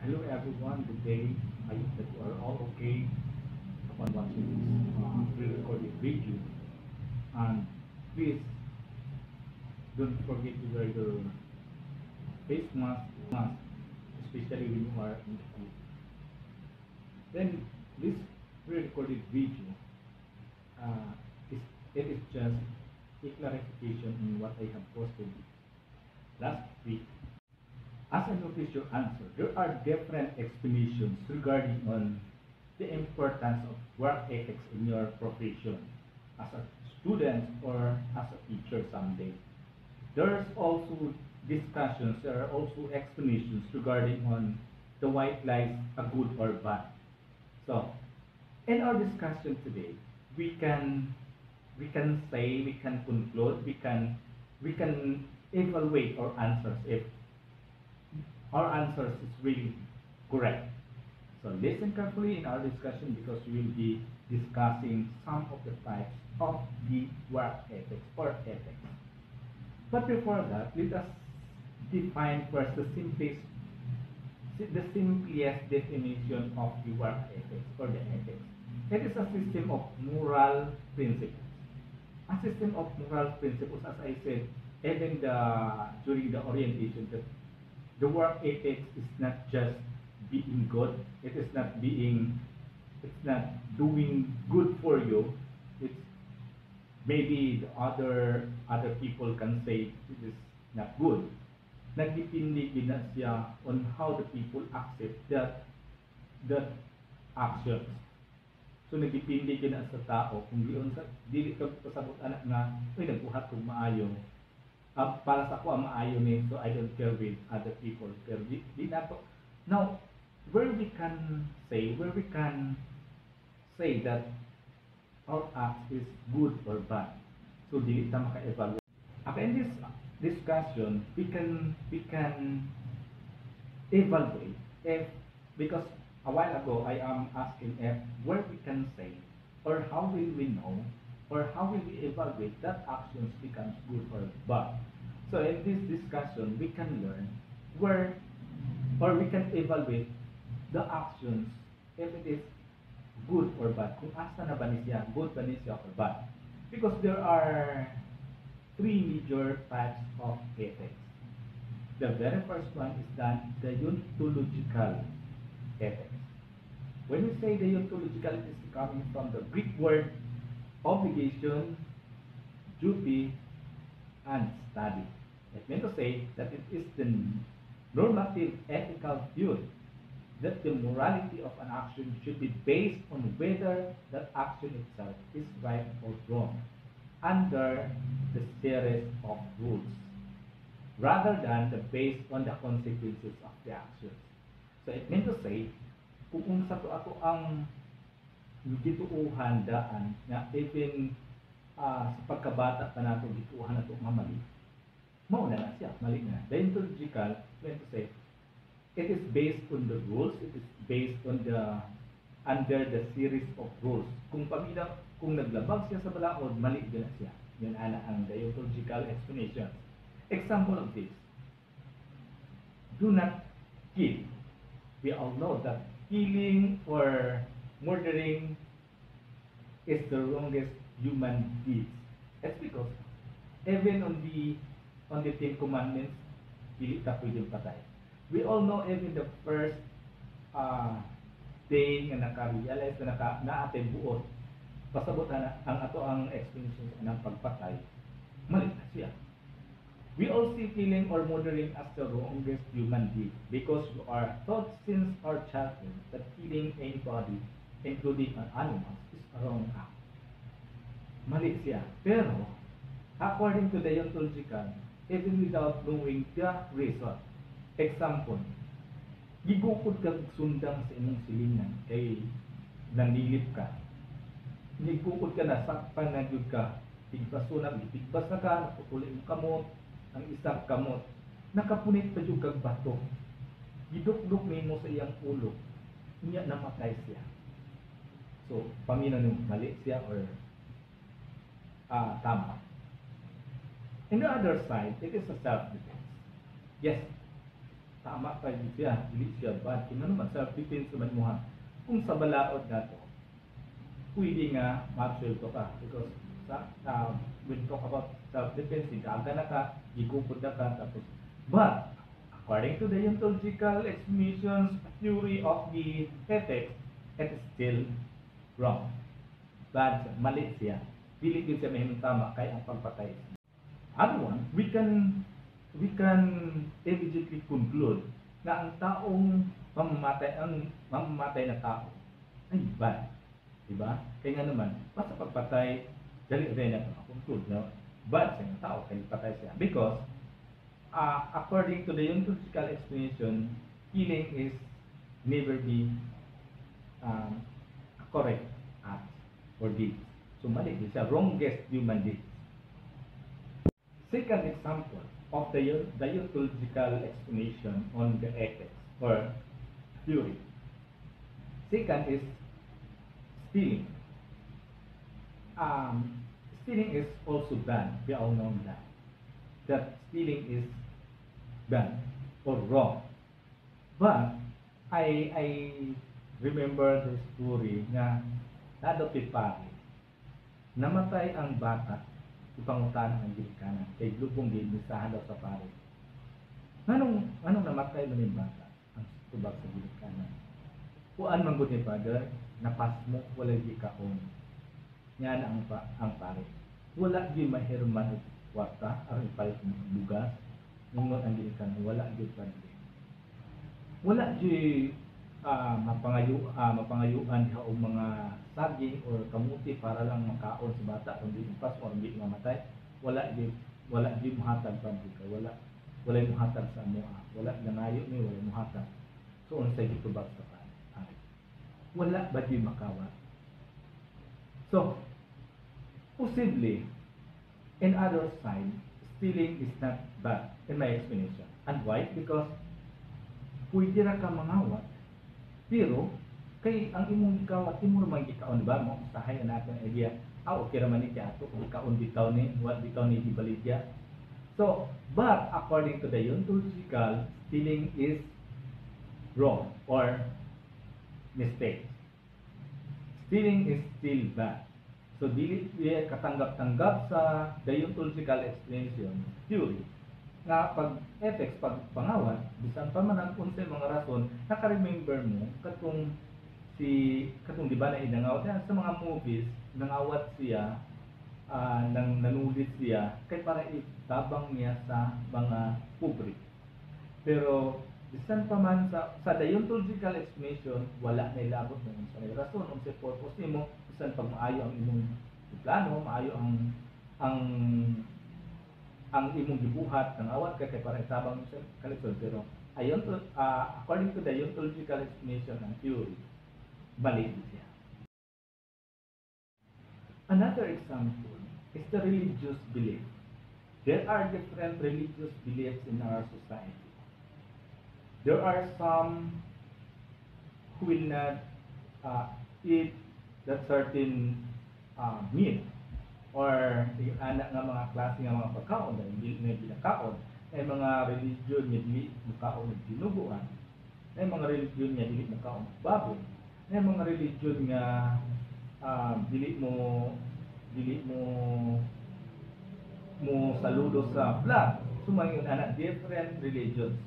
Hello everyone, good day. I hope that you are all okay upon watching this pre-recorded video. And please don't forget to wear your face mask, especially when you are in the school. Then this pre-recorded video, uh, is, it is just a clarification in what I have posted last week. As I notice your answer, there are different explanations regarding on the importance of work ethics in your profession as a student or as a teacher someday. There's also discussions, there are also explanations regarding on the white lies are good or bad. So, in our discussion today, we can say, we can conclude, we can evaluate our answers if our answers is really correct. So listen carefully in our discussion because we will be discussing some of the types of the work ethics or ethics. But before that, let us define first the simplest definition of the work ethics or the ethics. It is a system of moral principles. A system of moral principles, as I said, even during the orientation, that the work ethics is not just being good. It's not doing good for you. It's maybe the other people can say it is not good. Nagdepende din na siya on how the people accept that actions. So nagdepende din na sa tao kung dili ka pasabot anak nga oy nagbuhat kog maayo. Para sa ako maayo ni, so I don't care with other people. Pero di nato. Now, where we can say that our act is good or bad. So dili ta maka-evaluate. Okay, in this discussion, we can evaluate if, because a while ago I am asking if where we can say or how will we know or how will we evaluate that actions becomes good or bad. So in this discussion, we can learn where, or we can evaluate the actions if it is good or bad. Kung asa na ba ni siya, good ba ni siya or bad. Because there are three major types of ethics. The very first one is the deontological ethics. When we say deontological, it is coming from the Greek word obligation, duty, and study. It meant to say that it is the normative ethical view that the morality of an action should be based on whether that action itself is right or wrong under the series of rules, rather than based on the consequences of the actions. So it meant to say, kung unsa to ako ang gituuhan daan nga even sa pagkabata pa nato gituuhan nato nga mali, mauna na siya, mali na. Deontological, meant to say, it is based on the rules, it is based on under the series of rules. Kung naglabag siya sa balaod, mali din na siya. Yan ana ang deontological explanation. Example of this, do not kill. We all know that killing or murdering is the wrongest human deeds. It's because even on the Ten Commandments, dili ta pwedeng patay. We all know even the first day nga naka-realize na ating buot, pasabot na ang ato ang explanation ng pagpatay, mali na siya. We all see killing or murdering as the wrongest human deed because we are taught since our childhood that killing anybody, including an animal, is a wrong act. Mali siya. Pero, according to the deontological, even without knowing the reason, example, gibukod ka sundang sa imong silingan kay nanilip ka. Gibukod ka na, sakpan na yun ka, tigbaso na, gipigbas na ka, naputuli mo kamot, ang isang kamot, nakapunit pa yung kag bato. Gidukduk mo sa iyang ulo, niya namatay siya. So, pamina nung mali siya or tama. In the other side, it is a self-defense. Yes, tama pa yun siya, dili siya bad. Kung naman sa defense naman mo ha, kung sa balaod na to, pwede nga ma-absuelto ka because when talk about self-defense, gaga na ka, gigupod na ka, tapos but according to the ontological explanations theory of the ethics, it is still wrong. Bad, mali siya. Dili din siya mahimong tama kay ang pagpatay. Other one, we can immediately conclude na ang taong mamamatay na tao ay bad. Diba? Kaya nga naman, basta pagpatay, dali rin na conclude na bad sa tao, kaya patay siya. Because, according to the ontological explanation, killing is never be a correct act or deed. So, mali din siya. Wrongest human deed. Second example of the ontological explanation on the ethics or theory. Second is stealing. Stealing is also bad. We all know that stealing is bad or wrong. But I remember the story na nadopit pare. Namatay ang bata ipangutan ang Anglikana kay lubong ginisahan daw sa pare. Anong namatay man yung bata? Ang tubag sa Anglikana. Kuan man gud ni Father, napas mo wala di kaon. Yan ang pare. Wala di mahirman kwarta ang ipalit ng lugar. Ngunit ang Anglikana wala di Padre. Wala di mapangayuan diha og mga saging or kamuti para lang makaon sa bata kundi pas o hindi mamatay. Wala di muhatag Padre ka. Wala muhatag sa amoa. Wala nangayo ni wala muhatag. So unsay gitubag sa pare? Wala ba di makawa? So possibly in other side, stealing is not bad in my explanation. And why? Because pwede ra ka mangawat, pero kay ang imong gikawat, imo naman gikaon, ba mo usahay na natin idea, okay raman ni ato kung gikaon bitaw ni, what bitaw ni gibaligya. So, but according to the ontological, stealing is wrong or mistake. Stealing is still bad. So, dili katanggap-tanggap sa deontological explanation theory nga pag ethics, pag pangawat, bisan pa man ang unsay mga rason, naka-remember mo katong di ba na inangawat sa mga movies, nangawat siya, nanulit siya kay para itabang niya sa mga pobre. Pero bisan pa man sa deontological explanation, wala na ilabot ng unsay rason, unsay purpose nimo, bisan pag maayo ang imong plano, maayo ang imong gibuhat ng awat kay para itabang sa kalisod, pero according to the ontological explanation and theory, bali siya. Another example is the religious belief. There are different religious beliefs in our society. There are some who will not eat that certain meat or yung anak nga mga klase nga mga pagkaon na hindi na pinakaon. May mga religion nga dili makaon ng dinuguan. May mga religion nga dili makaon ng baboy. May mga religion nga dili mo saludo sa flag. So mga anak different religions.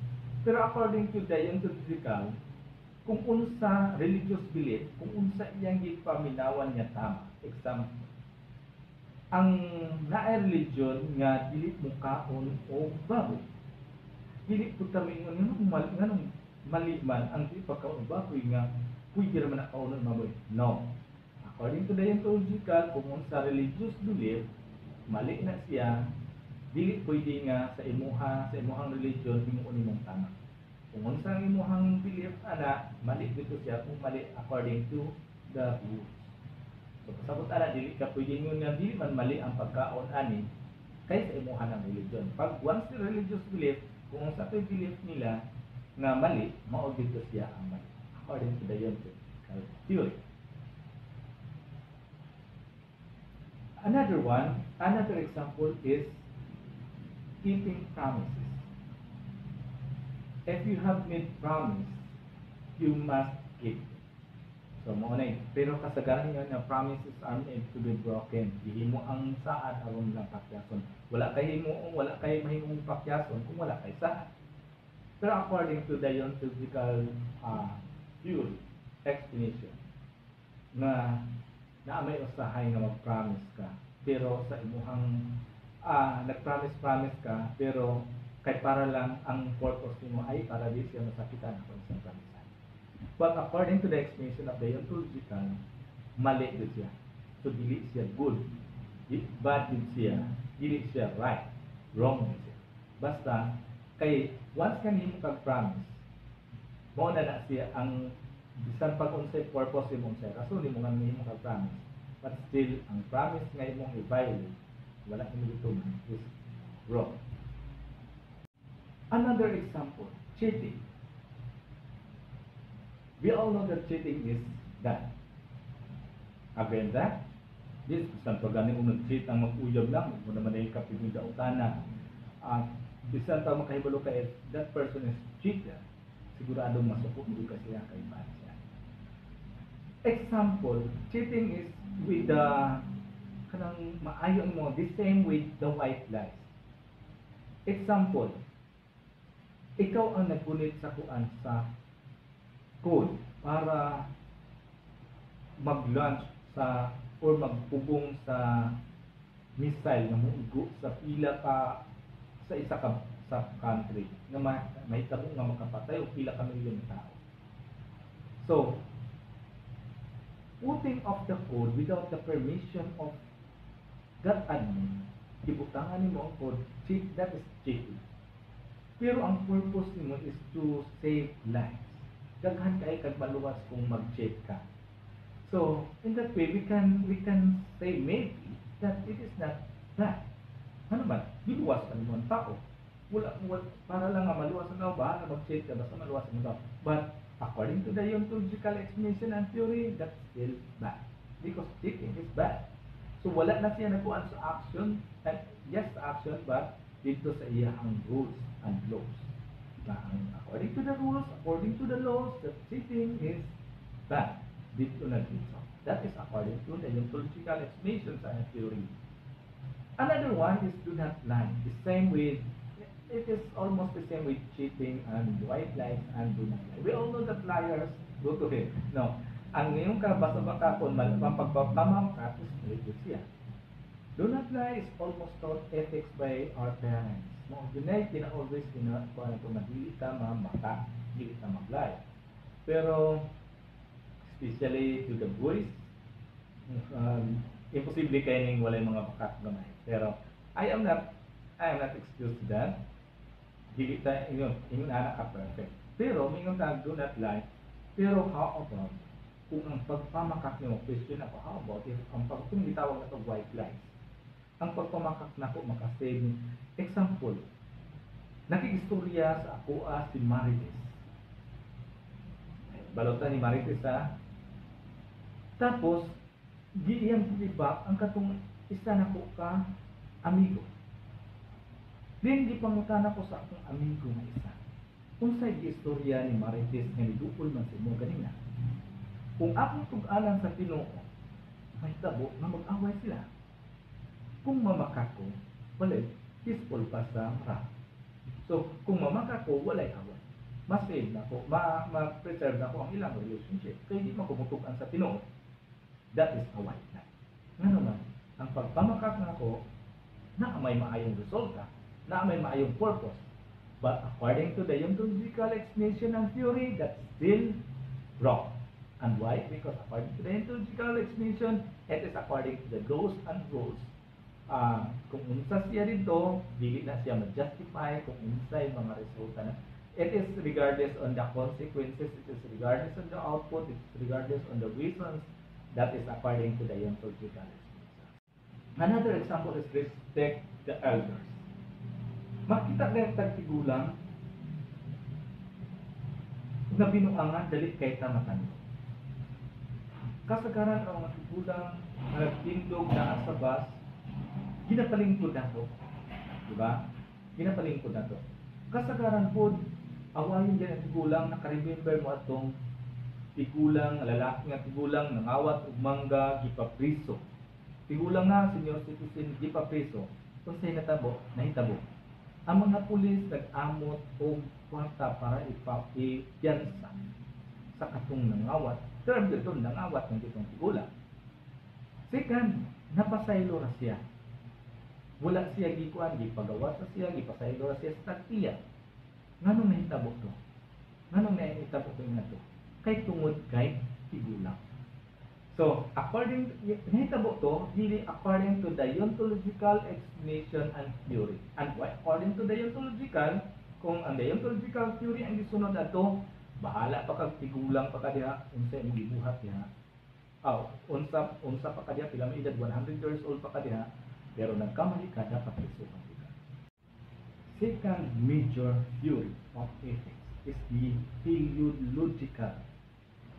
Pero according to the ontological, kung unsa religious belief, kung unsa iyang gipaminawan nga tama. Example, ang naay religion nga dili mo kaon o baboy. Dili po kami nganong mali man ang dili pagkaon o baboy nga pwede raman na kaon o baboy. No. According to the ontological, kung sa religious belief, mali na siya, dili pwede nga sa imuhang religion himuon nimong tama. Kung unsa ang imuhang belief ana, mali dito siya kung mali according to the rules. So, pasabot ana dili ka pwede nga dili man mali ang pagkaon ani kay sa imuhan ng religion. Pag once the religious belief, kung sa belief nila nga mali, mao dito siya ang mali according to the ontological theory. Another example is keeping promises. if you have made promise, you must keep. So mo na pero kasagaran nga na promises are made to be broken. Gihimo ang saad aron lang pakyason. Wala kay mahimong pakyason kung wala kay saad. Pero according to the ontological theory, explanation, na may usahay nga mag-promise ka, pero sa imuhang nag-promise ka, pero kay para lang ang purpose nimo ay para di siya masakitan ako sa promise. But according to the explanation of the ontological, mali din siya. So dili siya good, bad din siya, dili siya right, wrong din siya. Basta kay once kanimo kag-promise, mo na siya ang bisan pag unsay purpose imong say rason nimo nga nimo kag-promise, but still ang promise nga imong i-violate wala nimo gituman is wrong. Another example, cheating. We all know that cheating is bad. Again that, this bisan pag ganing nag-cheat ang mag-uyab lang, mo naman ay kapig da utana. Bisan pa makahibalo ka if that person is cheater, sigurado masukot mo ka siya kay bad siya. Example, cheating is with the kanang maayong mo, the same with the white lies. Example, ikaw ang naggunit sa kuan sa code para mag-launch sa or magpugong sa missile na muugo sa pila ka sa isa ka sa country na may tabo nga makapatay o pila ka milyon tao. So, putting off the code without the permission of that admin, ibutangan nimo ang code, that is cheating. Pero ang purpose nimo is to save lives. Daghan kay kag maluwas kung mag-cheat ka. So, in that way, we can say maybe that it is not bad. Ano ba? Biluwas ka naman tao. Wala, para lang nga maluwas ang tao, bahala mag-cheat ka, basta maluwas ang tao. But, according to the ontological explanation and theory, that's still bad. Because cheating is bad. So, wala na siya nagkuhan sa action, and yes, action, but dito sa iyang rules and laws. According to the rules, according to the laws, that cheating is bad. Dito na dito. That is according to the ontological explanation and theory. Another one is do not lie. The same with, it is almost the same with cheating and white lies and do not lie. We all know that liars go to hell. No. Ang ngayong kabasa-baka kung pagpapamam ka, is ito siya. Do not lie is almost taught ethics by our parents. No, dunay always kung madili ka mamaka, dili ka mag-lie. Pero especially to the boys, imposible kayo ning walay mga bakat gamay. Pero I am not excused to that. Dili ta ingon anak ka perfect. Pero mingon ta do not lie. Pero how about kung ang pagpamakak nimo, question ako, how about if ang pagtung gitawag na to white lies? Ang pagpamakak nako makasave. Example, nakikistorya sa ako si Marites. Balota ni Marites ha. Tapos, giyang feedback ang katong isa na ko ka amigo. Then, gipangutan ako sa akong amigo na isa. Kung sa istorya ni Marites nga nidupol man sa mo ganina. Kung akong tug-alan sa Tinoo, may tabo na mag-away sila. Kung mamaka ko, walay, peaceful pa sa rap. So, kung mamaka ko, walay away. Mas-save na ko, ma-preserve na ko ang ilang relationship. Kaya hindi makumutukan sa Tinoo. That is a white lie. Nga naman, ang pagpamakak na ko, na may maayong resulta, na may maayong purpose. But according to the ontological explanation and theory, that's still wrong. And why? Because according to the ontological explanation, it is according to the laws and rules. Kung unsa siya dito, dili na siya ma-justify kung unsa yung mga resulta na. It is regardless on the consequences, it is regardless on the output, it is regardless on the reasons. That is according to the ontological explanation. Another example is respect the elders. Makita na yung tagtigulang na binuangan dali kay tamatan. Kasagaran ang mga tigulang nagtindog na sa bus, ginapalingkod na to. Diba? Ginapalingkod na to. Kasagaran po, Awayon din ang tigulang, naka-remember mo atong tigulang, lalaki nga tigulang, nangawat ug mangga, gipapriso. Tigulang na, senior citizen, gipapriso. Kung sa'y nahitabo. Ang mga pulis nag-amot o kwarta para ipiyansa sa katong nangawat. Term dito, nangawat ng itong tigulang. Second, napasaylo ra siya. Wala siya gikuan, gipagawas ra siya, gipasaylo ra siya sa tagtiya. Nganong nahitabo to? Nganong nahitabo to nga to? Kay tungod kay tigulang. So, nahitabo to, dili according to the ontological explanation and theory. And why? According to the ontological, kung ang deontological theory ang gisunod ato, bahala pa kag tigulang pa ka diha, unsa imong gibuhat diha. Unsa pa ka diha, pila may edad 100 years old pa ka diha, pero nagkamali ka, dapat isukan ka. Second major theory of ethics is the teleological.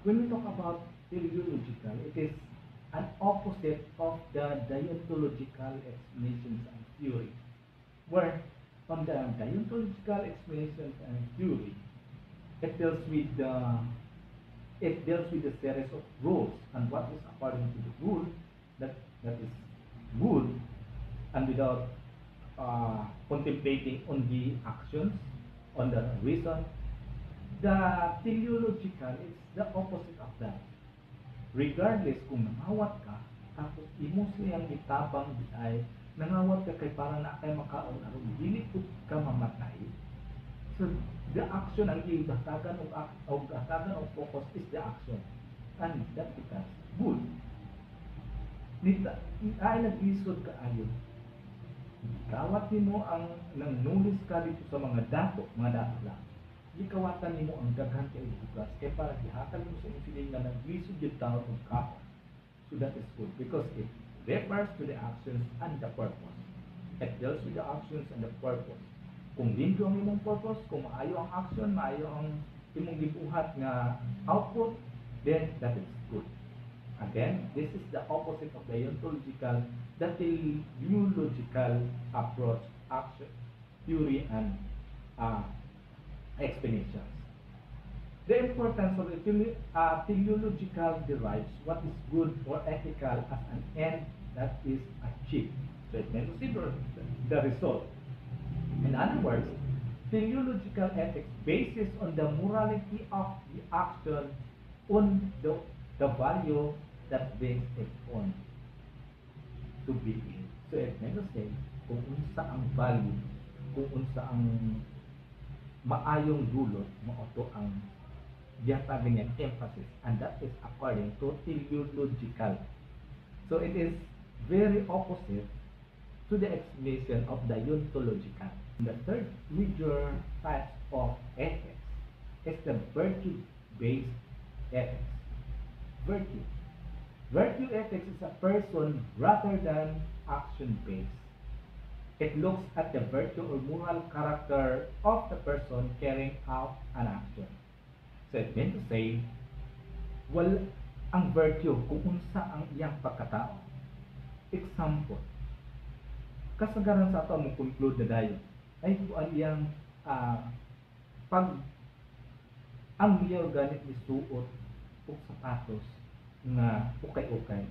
When we talk about teleological, it is an opposite of the deontological explanations and theory. Where on the deontological explanations and theory, it deals with the series of rules and what is according to the rule that is good, and without contemplating on the actions, on the reason. The teleological is the opposite of that. Regardless kung nangawat ka, tapos imo siyang itabang ay nangawat ka kay para na kay makaon aron dili pud ka mamatay. So the action ang gibatagan og focus is the action, and that becomes good. Nita ay naglisod ka ayon. Gawat nimo ang nangnulis ka dito sa mga dato lang. Gikawatan nimo ang daghan kay bugas kay para gihatag mo sa insiling nga naglisod gyud tawo og kaon. So that is good because it refers to the actions and the purpose. It deals with the actions and the purpose. Kung limpyo ang imong purpose, kung maayo ang action, maayo ang imong gibuhat nga output, then that is good. Again, this is the opposite of the ontological, the teleological approach, action, theory, and explanations. The importance of the teleological derives what is good or ethical as an end that is achieved. So it may consider the result. In other words, teleological ethics bases on the morality of the action on the value that brings it on to being. So it may say, kung unsa ang value, kung unsa ang maayong dulot, maoto ang giyatagan niyang emphasis, and that is according to teleological. So it is very opposite to the explanation of the ontological. The third major type of ethics is the virtue-based ethics. Virtue. Virtue ethics is a person rather than action-based. It looks at the virtue or moral character of the person carrying out an action. So it means to say, ang virtue kung unsa ang iyang pagkatao. Example, kasagaran sa ato mo conclude na dayon ay kung iyang pag ang liyaw ganit ni suot og sapatos nga ukay-ukay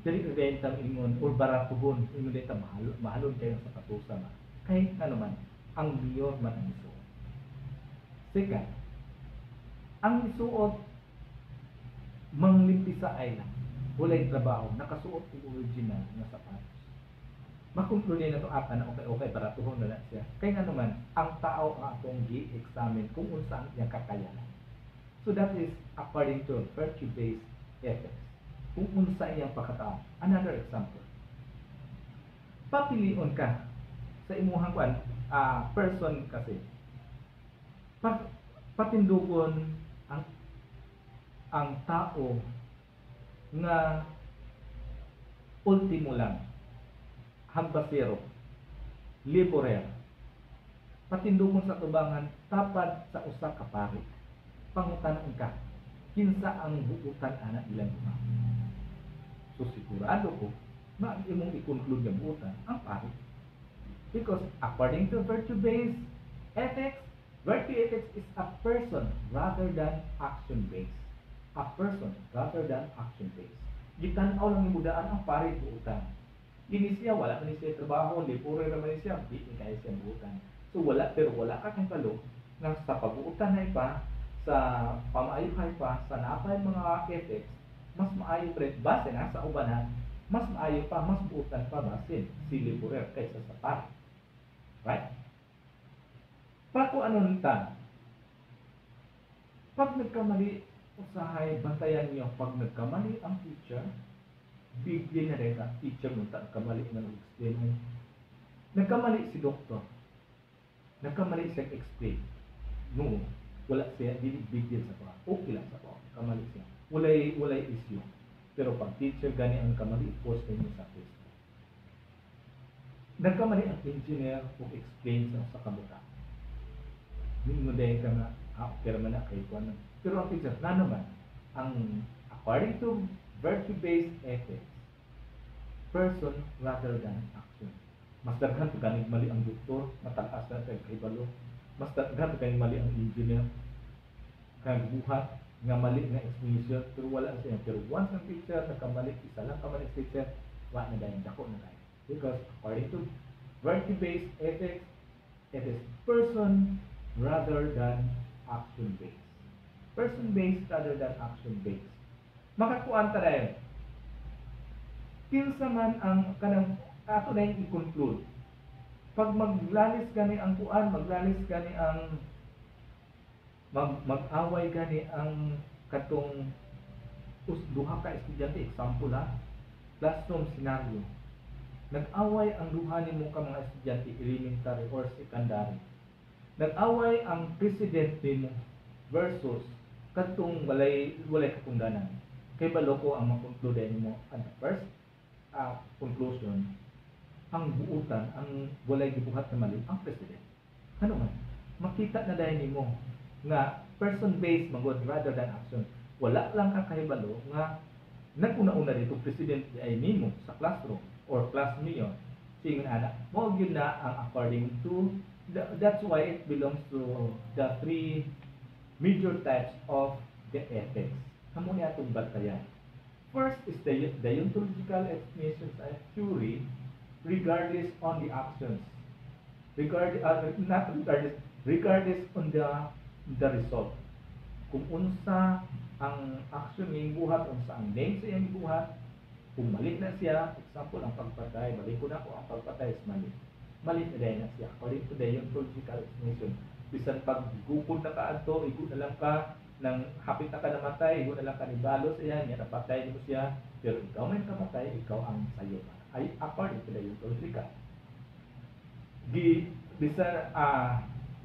dili renta ingon or baratuhon ingon dita mahalon kayo sa patusa ba kay ano man ang liyaw man ang isuot. Second, ang isuot manglimpisa ay lang walay trabaho nakasuot og original nga sapatos. Makonklude na to ata na okay baratuhon na siya. Kay nga naman, ang tao ang atong gi-examine kung unsa ang iyang kakayanan. So that is according to virtue-based ethics. Kung unsa iyang pagkatao. Another example. Papilion ka sa imuhang person kasi. Patindugon ang tao nga ultimo lang. Hambasero, liborer, patindugon sa tubangan, tapad sa usa ka pari. Pangutanon ka, kinsa ang buutan ana ilang mga. So sigurado ko, na imong i-conclude nga buutan ang pari. Because according to virtue-based ethics, Virtue ethics is a person rather than action-based. A person rather than action-based. Gitanaw lang ni budaan ang pare buutan. Ini siya, wala man siya trabaho, lipure naman siya, di ni kaya siya buutan. So wala, pero wala ka kang kalo na sa pag-uutan na pa, sa pamaayuhay pa, sa napay mga ethics, mas maayo pa rin, base na sa ubanan, mas maayo pa, mas buutan pa basin si lipurer kaysa sa pare. Right? Pato ano nita? Pag nagkamali, usahay, bantayan niyo, pag nagkamali ang teacher, bigyan na rin ang teacher mo, nagkamali na nag-explain mo. Nagkamali si doktor. Nagkamali siya explain. No, wala siya, bigyan sa pa. Okay lang sa pa. Kamali siya. Walay issue. Pero pag teacher gani ang kamali, post mo sa Facebook. Nagkamali ang engineer kung explain sa kabuta. Hindi dahil ka nga, pero man na kayo ko. Pero ang teacher, na naman, ang according to virtue-based ethics, person rather than action. Mas daghan to ganing mali ang doktor, mataas na kay kahibalo. Mas daghan to ganing mali ang engineer, kag buhat nga mali nga explanation, pero wala siya. Pero once ang teacher nagkamali, isa lang kamali teacher, wa na dahil dako na kayo. Because according to virtue-based ethics, it is person rather than action-based. Person-based rather than action-based. Makakuan ta dahil. Kinsa man ang kanang ato na yung i-conclude. Pag maglalis gani ang kuan, maglalis gani ang mag-away gani ang katong duha ka estudyante, example ha, classroom scenario. Nag-away ang duha nimo ka mga estudyante elementary or secondary. Nag-away ang president nimo versus katong walay katungdanan. Kay baloko ang makonklude nimo at the first conclusion, ang buutan, ang walay gibuhat na mali, ang president. Ano man? Makita na dahil nimo nga person-based magod rather than action. Wala lang ka kahibalo nga naguna-una dito president ay nimo sa classroom or class niyo. Sige na, mo gyud na ang according to that's why it belongs to the three major types of the ethics. Kamo ni atong batayan. First is the deontological explanations and theory regardless on the actions. Regardless on the result. Kung unsa ang action ning buhat, unsa ang name sa iyang buhat, kung mali na siya, example ang pagpatay, balik ko na ko ang pagpatay is mali. Mali na dahil na siya. According to the deontological explanation. Bisan pag gukod na ka ato, igo na lang ka, nang hapit na ka namatay, igo na lang ka ni balos iyan, yan napatay mo siya, pero ikaw may kamatay, ikaw ang sayo. Ay according to the deontological. Bisan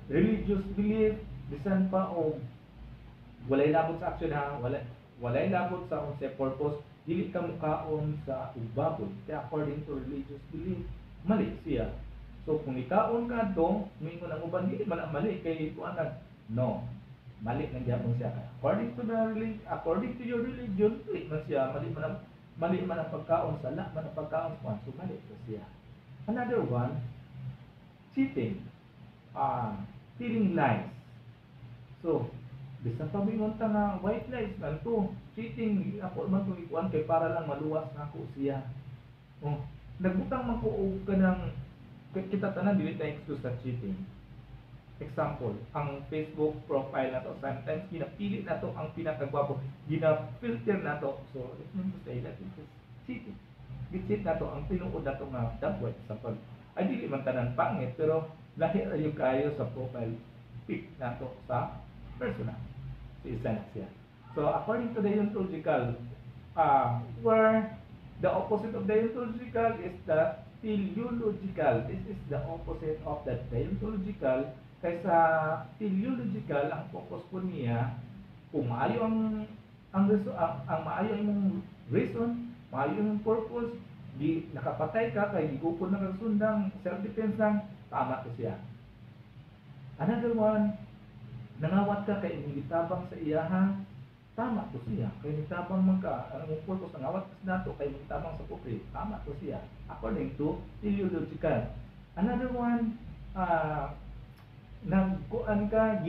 religious belief, bisan pa o walay labot sa action ha, walay labot sa unsa purpose, dili ka mukaon sa ubabon. Kaya according to religious belief, mali siya. So kung ikaon ka to, mingon ang uban dili man mali kay kuanan. No. Mali nang gyapon siya. According to your religion, mali man siya, mali man ang pagkaon sa man ang pagkaon sa so mali to siya. Another one, cheating. Telling lies. So, bisan pa mingon ta nga white lies man to, cheating ako man to ikuan kay para lang maluwas na ako siya. Nagbutang man ko og kanang kita tanan dili ta excuse sa cheating. Example, ang Facebook profile na to, sometimes ginapili na to ang pinakagwapo, ginafilter na to. So, it means to say that it is cheating. Gitsit na to, ang tinuod na to nga dabwet. Example, ay dili man tanan pangit, pero lahi rayo kayo sa profile pic na to sa personal. So, isa na siya. So, according to the deontological, where the opposite of the deontological is the teleological. This is the opposite of the deontological. Kaysa teleological, ang focus po niya, kung maayo ang maayo imong reason, maayo imong purpose, di nakapatay ka, kay gigupon na kagsundang self-defense lang, tama to siya. Another one, nangawat ka kay gitabang sa iyaha, tama to siya. Kay gitabang man ka, ang purpose, nangawat ka nato kay gitabang sa pupri, tama to siya. According to teleological. Another one, nagkuan ka,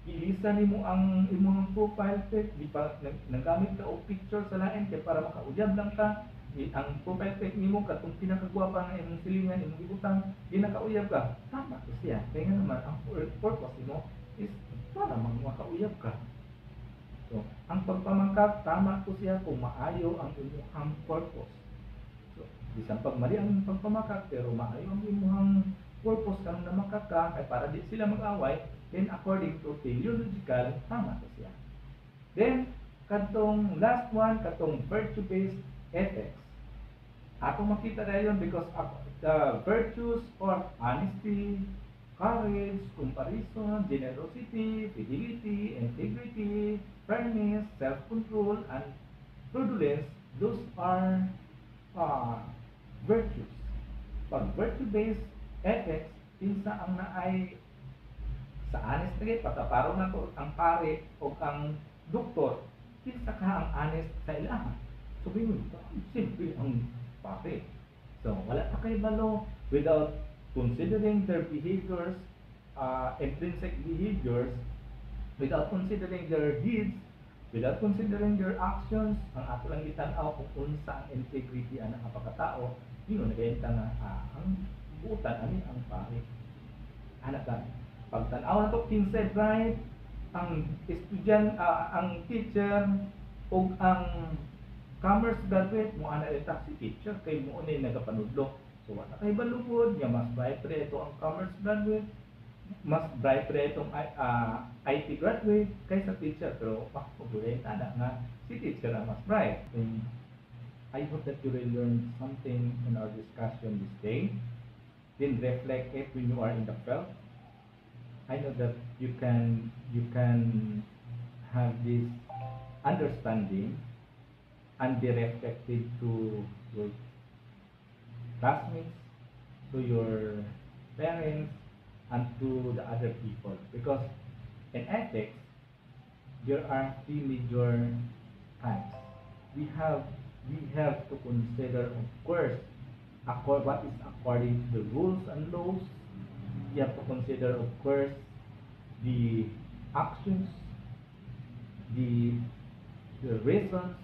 gilisan nimo ang imong profile pic, di pa nagamit ka og picture sa lain kay para makauyab lang ka. Ang profile pic nimo katong pinakagwapa nga imong silingan, imong ibutang, di nakauyab ka. Tama to siya. Kaya nga naman ang purpose nimo is para makauyab ka. So, ang pagpamangkag, tama po siya kung maayo ang imuhang purpose. So, bisan pag mali ang pagpamangkag, pero maayo ang imuhang purpose kang namakag ka, ay para di sila mag-away, then according to theological, tama po siya. Then, katong last one, katong virtue-based ethics. Ako makita na yun because the virtues or honesty, courage, comparison, generosity, fidelity, integrity, fairness, self-control, and prudence, those are virtues. Pag virtue-based ethics, pinsa ang naay sa honesty, pataparo na to ang pare o ang doktor, pinsa ka ang honest sa ilaha. So, simple ang pare. So, wala pa kay balo without considering their behaviors, intrinsic behaviors, without considering their deeds, without considering their actions, ang ato lang itanaw kung unsa ang integrity ang pagkatao, yun nagayta nga ang buutan ani ang pare. Anak ka, pagtanaw nato kinsa bright ang estudyante, ang teacher o ang commerce graduate mo ana ita si teacher kay mo ni nagapanudlo. So, wala kay balugod, nga mas bright ito ang commerce graduate, mas bright itong IT graduate kaysa teacher. Pero, pagpugulit, anak nga, si teacher ang mas bright. And I hope that you will learn something in our discussion this day. Then reflect it when you are in the field. I know that you can have this understanding and be reflected to your classmates, to your parents, and to the other people. Because in ethics, there are three major types. We have to consider, of course, what is according to the rules and laws. You have to consider, of course, the actions, the reasons,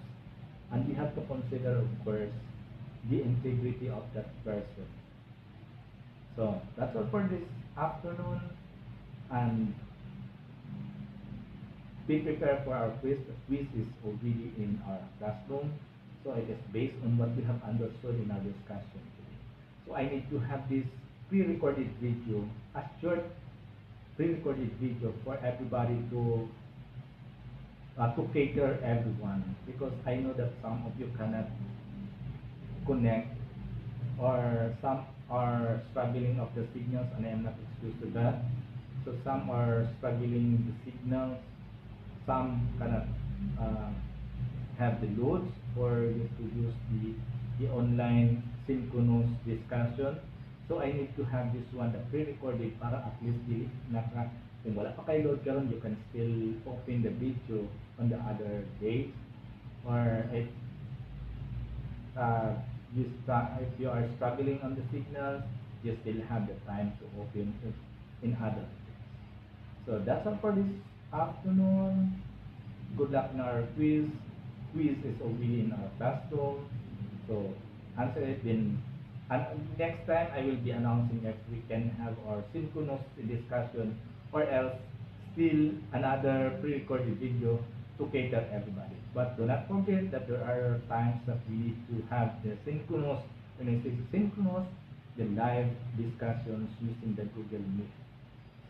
and we have to consider, of course, the integrity of that person. So, that's all for this afternoon, and be prepared for our quiz. The quiz is already in our classroom, so it is based on what we have understood in our discussion today. So, I need to have this pre-recorded video, a short pre-recorded video for everybody to cater everyone, because I know that some of you cannot connect, or some are struggling of the signals, and I am not excused to that. So some are struggling the signals, some cannot have the loads for you to use the online synchronous discussion. So I need to have this one, the pre-recorded, para at least kung wala pa kayo load karon, you can still open the video on the other day, or if you are struggling on the signals, you still have the time to open it in other days. So that's all for this afternoon. Good luck in our quiz. Quiz is already in our classroom, so answer it. Then, and next time I will be announcing if we can have our synchronous discussion, or else still another pre-recorded video to cater everybody. But do not forget that there are times that we need to have the synchronous, when I say synchronous, the live discussions using the Google Meet.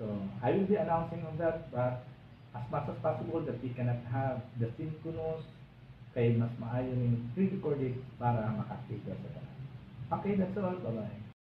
So I will be announcing on that, but as much as possible that we cannot have the synchronous, kay mas maayo ng pre-recorded para makakita sa kanila. Okay, that's all. Bye-bye.